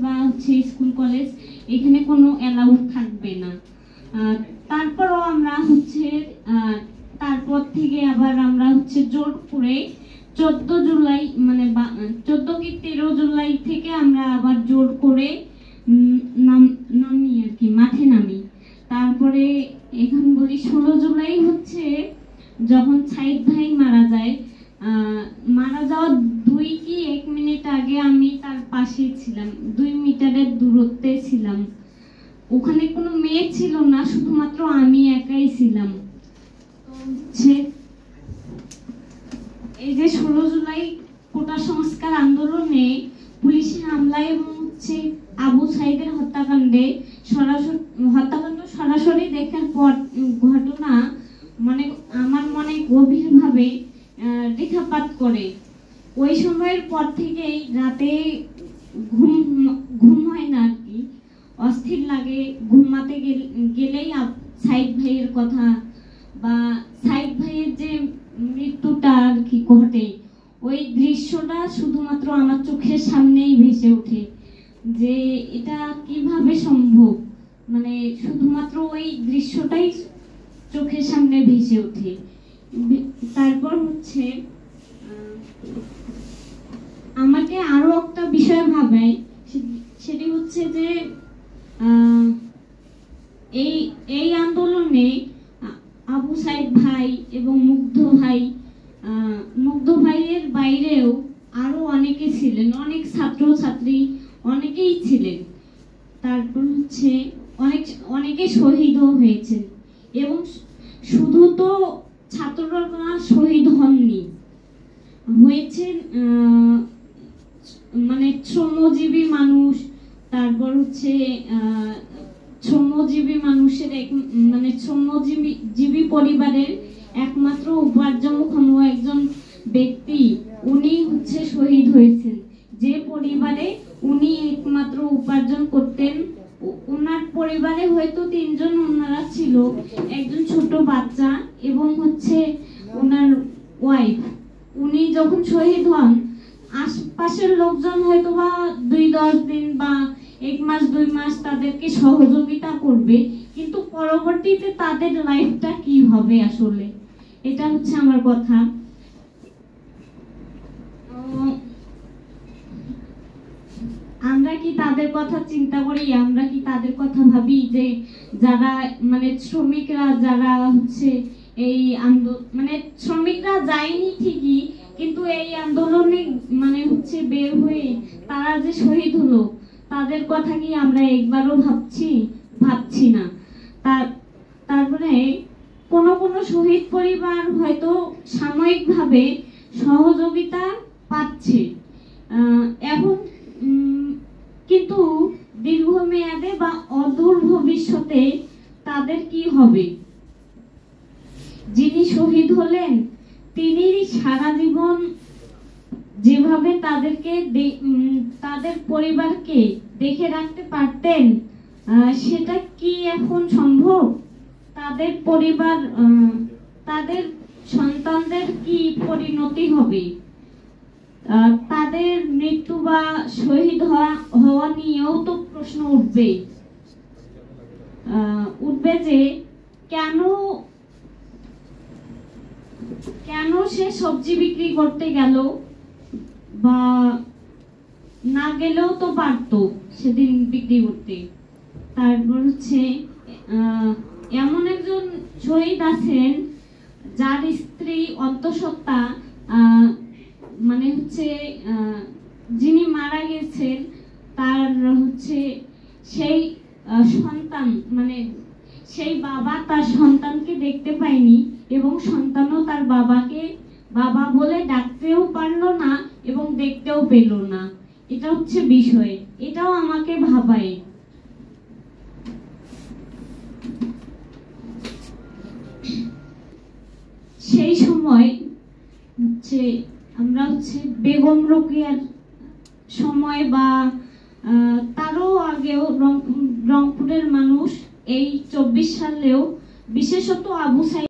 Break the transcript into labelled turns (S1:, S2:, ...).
S1: বা হচ্ছে school college এখানে কোনো অ্যালাউড থাকবে না। তারপরও আমরা হচ্ছে তারপর থেকে আবার আমরা হচ্ছে জোর করে 14 জুলাই মানে 14 কি 13 জুলাই থেকে আমরা আবার জোর করে নামি আর কি, মাঠে নামি। তারপরে এখন বলি 16 জুলাই হচ্ছে যখন সাইদ ভাই মারা যায়, মারা যাওয়ার 2 কি 1 মিনিট আগে আমি তার পাশে ছিলাম, 2 মিটারের দূরত্বে ছিলাম। ওখানে কোনো মেয়ে ছিল না, শুধুমাত্র আমি একাই ছিলাম। তো হচ্ছে এই যে 16 জুলাই কোটা সংস্কার আন্দোলনে পুলিশের হামলায় এবং হচ্ছে আবু সাইদের হত্যাকাণ্ড সরাসরি দেখার পর ঘটনা মানে আমার মনে গভীরভাবে রেখাপাত করে। ওই সময়ের পর থেকেই রাতে ঘুম হয় না আর কি, অস্থির লাগে। ঘুমাতে গেলেই সাইদ ভাইয়ের কথা বা সাইদ ভাইয়ের যে মৃত্যুটা আর কি ঘটে, ওই দৃশ্যটা শুধুমাত্র আমার চোখের সামনেই ভেসে ওঠে যে এটা কিভাবে সম্ভব। মানে শুধুমাত্র ওই দৃশ্যটাই চোখের সামনে ভেসে ওঠে। তারপর হচ্ছে আমাকে আরো একটা বিষয় ভাবায়, সেটি হচ্ছে যে এই আন্দোলনে আবু সাইদ ভাই এবং মুগ্ধ ভাইয়ের বাইরেও আরো অনেকে ছিলেন, অনেক ছাত্র ছাত্রী অনেকেই ছিলেন। তারপর হচ্ছে অনেকে শহীদও হয়েছেন, এবং শুধু তো ছাত্ররা শহীদ হননি, হয়েছেন মানে শ্রমজীবী মানুষ। তারপর হচ্ছে শ্রমজীবী মানুষের মানে শ্রমজীবী পরিবারের একমাত্র উপার্জনক্ষম একজন ব্যক্তি, উনি হচ্ছে শহীদ হয়েছেন। যে পরিবারে উনি একমাত্র উপার্জন করতেন, ওনার পরিবারে হয়তো 3 জন ওনারা ছিল, একজন ছোট বাচ্চা এবং হচ্ছে ওনার ওয়াইফ। উনি যখন শহীদ হন, আশপাশের লোকজন হয়তো বা 2-10 দিন বা 1 মাস 2 মাস তাদেরকে সহযোগিতা করবে, কিন্তু পরবর্তীতে তাদের লাইফটা কি হবে আসলে, এটা হচ্ছে আমার কথা। আমরা কি তাদের কথা চিন্তা করি? আমরা কি তাদের কথা ভাবি যে যারা মানে শ্রমিকরা, যারা হচ্ছে এই মানে শ্রমিকরা যায়নি ঠিকই, কিন্তু এই আন্দোলনে মানে হচ্ছে বের হয়ে তারা যে শহীদ হলো, তাদের কথা কি আমরা একবারও ভাবছি না। তারপরে কোনো শহীদ পরিবার হয়তো সাময়িকভাবে সহযোগিতা পাচ্ছে এখন, কিন্তু দীর্ঘমেয়াদে বা অদূর ভবিষ্যতে তাদের কি হবে? যিনি শহীদ হলেন তিনি সারা জীবন যেভাবে তাদের পরিবারকে দেখে রাখতে পারতেন, সেটা কি এখন সম্ভব? তাদের পরিবার, তাদের সন্তানদের কি পরিণতি হবে? তাদের মৃত্যু বা শহীদ হওয়া নিয়েও তো প্রশ্ন উঠবে যে কেন সে সবজি বিক্রি করতে গেল, বা না গেলেও তো পারতো সেদিন বিক্রি করতে। তারপর হচ্ছে এমন একজন শহীদ আছেন যার স্ত্রী অন্তঃসত্ত্বা, মানে হচ্ছে যিনি মারা গেছেন তার হচ্ছে সেই সন্তান, মানে সেই বাবা তার সন্তানকে দেখতে পায়নি, এবং সন্তানও তার বাবাকে বাবা বলে ডাকতেও পারলো না এবং দেখতেও পেল না। এটা হচ্ছে বিষয়, এটাও আমাকে ভাবায়। সেই সময় হচ্ছে আমরা হচ্ছে বেগম রোকেয়ার সময় বা তারও আগেও রংপুরের মানুষ এই 24 সালেও বিশেষত আবু সাইদ